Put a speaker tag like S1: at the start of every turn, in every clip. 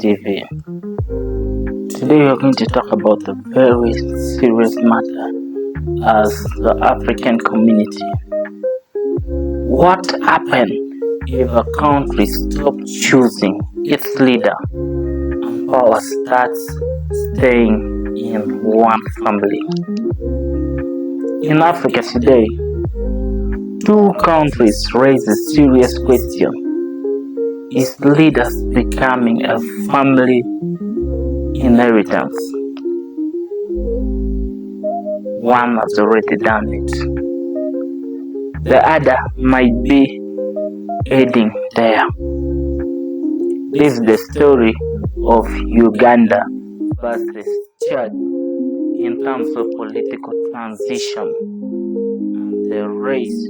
S1: Deby. Today we are going to talk about a very serious matter as the African community. What happens if a country stops choosing its leader and power starts staying in one family? In Africa today, two countries raise a serious question. Is leaders becoming a family inheritance? One has already done it. The other might be heading there. This is the story of Uganda versus Chad in terms of political transition and the rise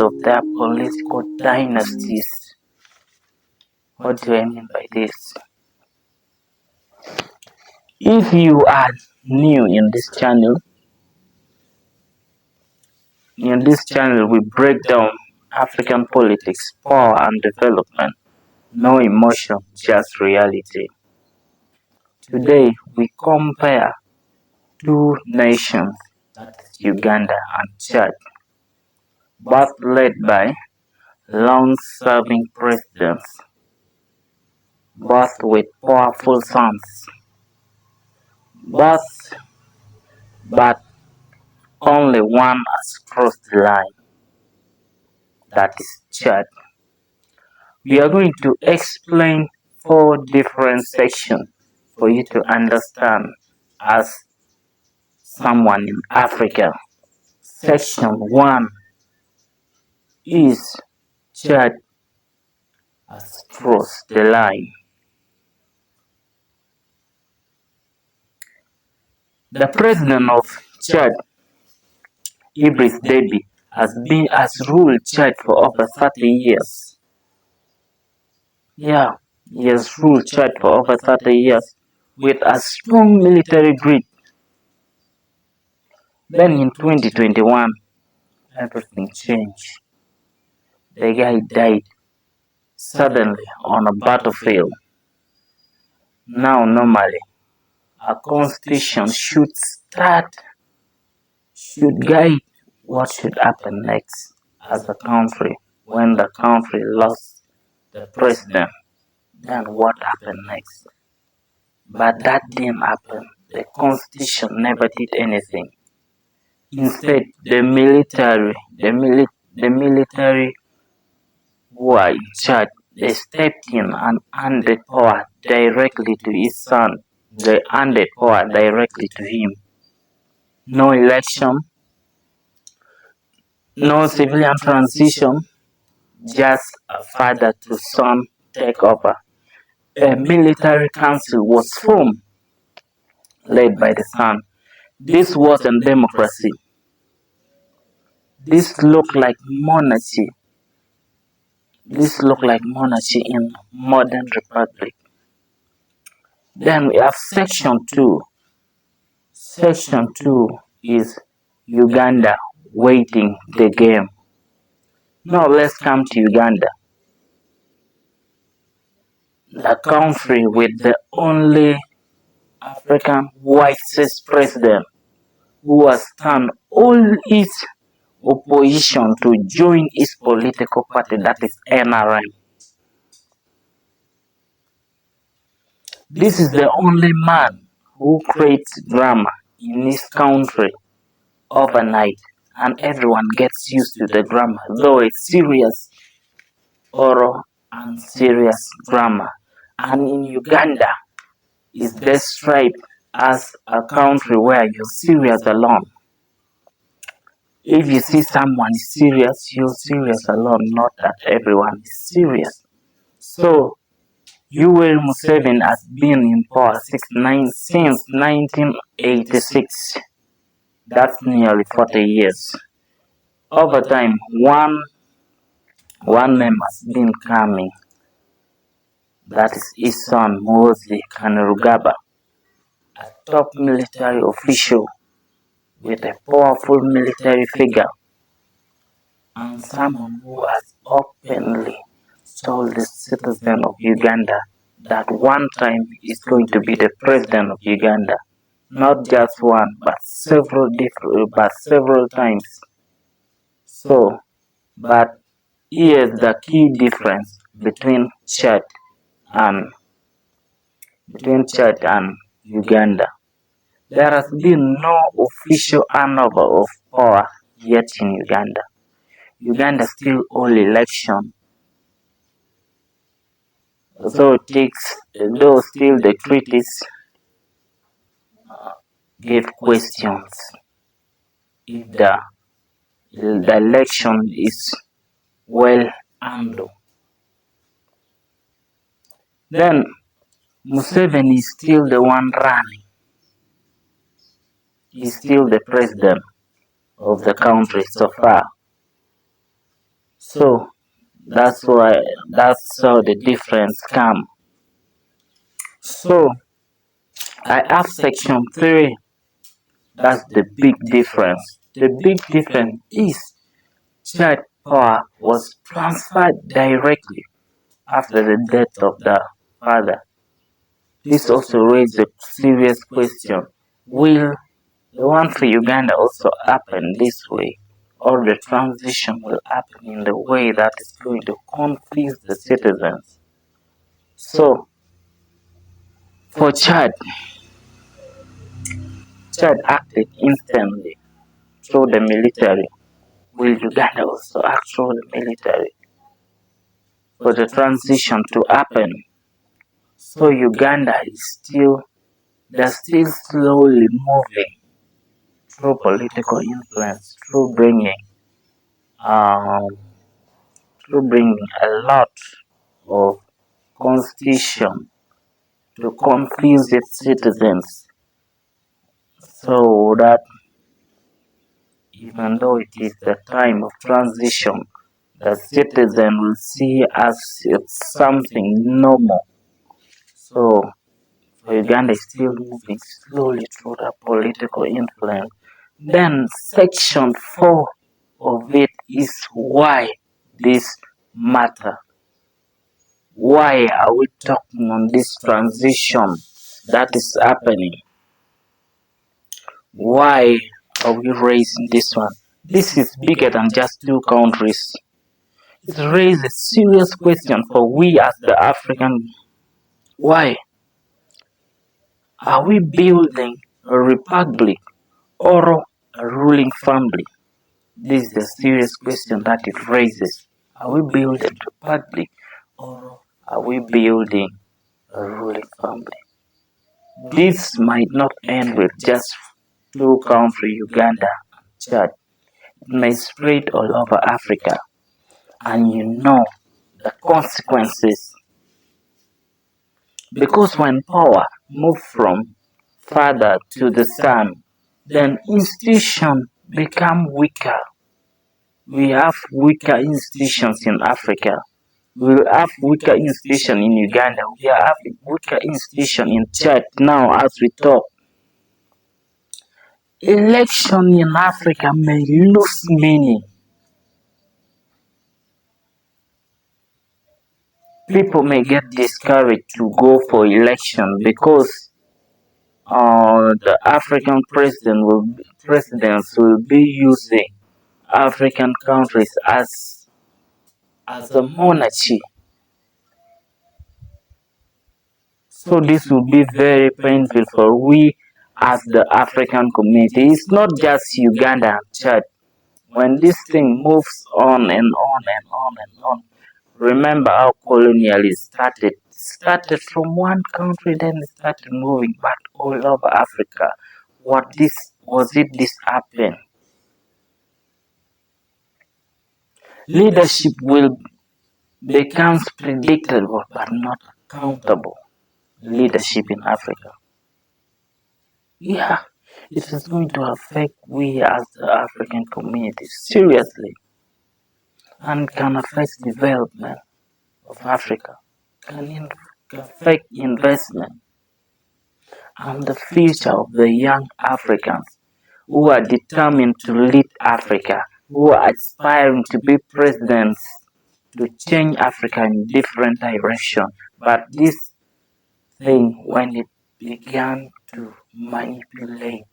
S1: of their political dynasties. What do I mean by this? If you are new in this channel we break down African politics, power and development. No emotion, just reality. Today we compare two nations, Uganda and Chad, both led by long-serving presidents, both with powerful sons, but only one has crossed the line, that is Chad. We are going to explain 4 different sections for you to understand as someone in Africa. Section 1 is Chad has crossed the line. The president of Chad, Idris Deby, has ruled Chad for over 30 years. Yeah, he has ruled Chad for over 30 years with a strong military grid. Then in 2021, everything changed. The guy died suddenly on a battlefield. Now normally, a constitution should guide what should happen next as a country. When the country lost the president, then what happened next? But that didn't happen. The constitution never did anything. Instead, the military who are in charge, they stepped in and handed power directly to his son. They handed power directly to him. No election, no civilian transition, just a father to son takeover. A military council was formed, led by the son. This wasn't democracy. This looked like monarchy. This looked like monarchy in modern republic. Then we have section 2. Section 2 is Uganda waiting the game. Now let's come to Uganda. The country with the only African whitest president who has turned all its opposition to join his political party, that is NRM. This is the only man who creates drama in his country overnight, and everyone gets used to the drama, though it's serious, horror and serious drama. And in Uganda is described as a country where you're serious alone. If you see someone is serious, you're serious alone, not that everyone is serious. So, Yoweri Museveni has been in power since 1986. That's nearly 40 years. Over time, one name has been coming. That is his son, Muhoozi Kainerugaba, a top military official with a powerful military figure and someone who has openly told the citizen of Uganda that one time is going to be the president of Uganda. Not just one, but several times. So, but here's the key difference and between Chad and Uganda. There has been no official handover of power yet in Uganda. Uganda still hold election, though still the critics gave questions if the election is well handled. Then Museveni is still the one running. He's still the president of the country so far. So that's how the difference come. So I have section 3. That's the big difference. The big difference is child power was transferred directly after the death of the father. This also raised a serious question. Will the one for Uganda also happen this way? Or the transition will happen in the way that is going to confuse the citizens? So, for Chad acted instantly through the military. Will Uganda also act through the military for the transition to happen? So Uganda they're still slowly moving through political influence, um, through bringing a lot of constitution to confuse its citizens, so that even though it is the time of transition, the citizen will see as it's something normal. So Uganda is still moving slowly through the political influence. Then section 4 of it is why this matter. Why are we talking on this transition that is happening? Why are we raising this one? This is bigger than just 2 countries. It raises a serious question for we as the African. Why? Are we building a republic or a ruling family? This is a serious question that it raises. Are we building a republic or are we building a ruling family? This might not end with just 2 countries, Uganda and Chad. It may spread all over Africa. And you know the consequences. Because when power moves from father to the son, then institutions become weaker. We have weaker institutions in Africa. We have weaker institutions in Uganda. We have weaker institutions in Chad now as we talk. Election in Africa may lose meaning. People may get discouraged to go for election because the African presidents will be using African countries as a monarchy. So this will be very painful for we as the African community. It's not just Uganda and Chad. When this thing moves on and on and on and on, remember how colonialism started. It started from one country, then it started moving back all over Africa. This happened? Leadership will becomes predictable but not accountable. Leadership in Africa. Yeah, it is going to affect we as the African community seriously, and can affect development of Africa, can affect investment and the future of the young Africans who are determined to lead Africa, who are aspiring to be presidents to change Africa in different direction. But this thing, when it began to manipulate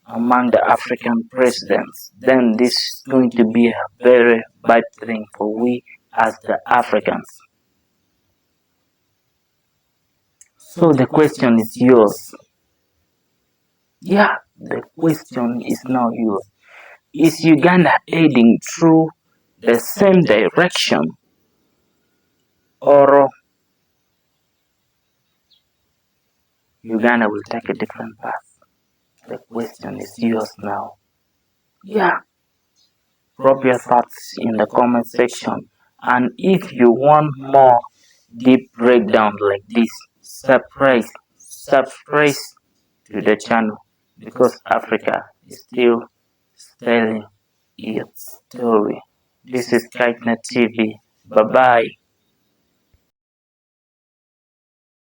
S1: among the African presidents, then this is going to be a very bad thing for we as the Africans. So the question is yours. Yeah, the question is now yours. Is Uganda heading through the same direction, or Uganda will take a different path? The question is yours now. Yeah, drop your thoughts in the comment section. And if you want more deep breakdown like this, subscribe to the channel, because Africa is still telling its story. This is Kitna TV. Bye bye.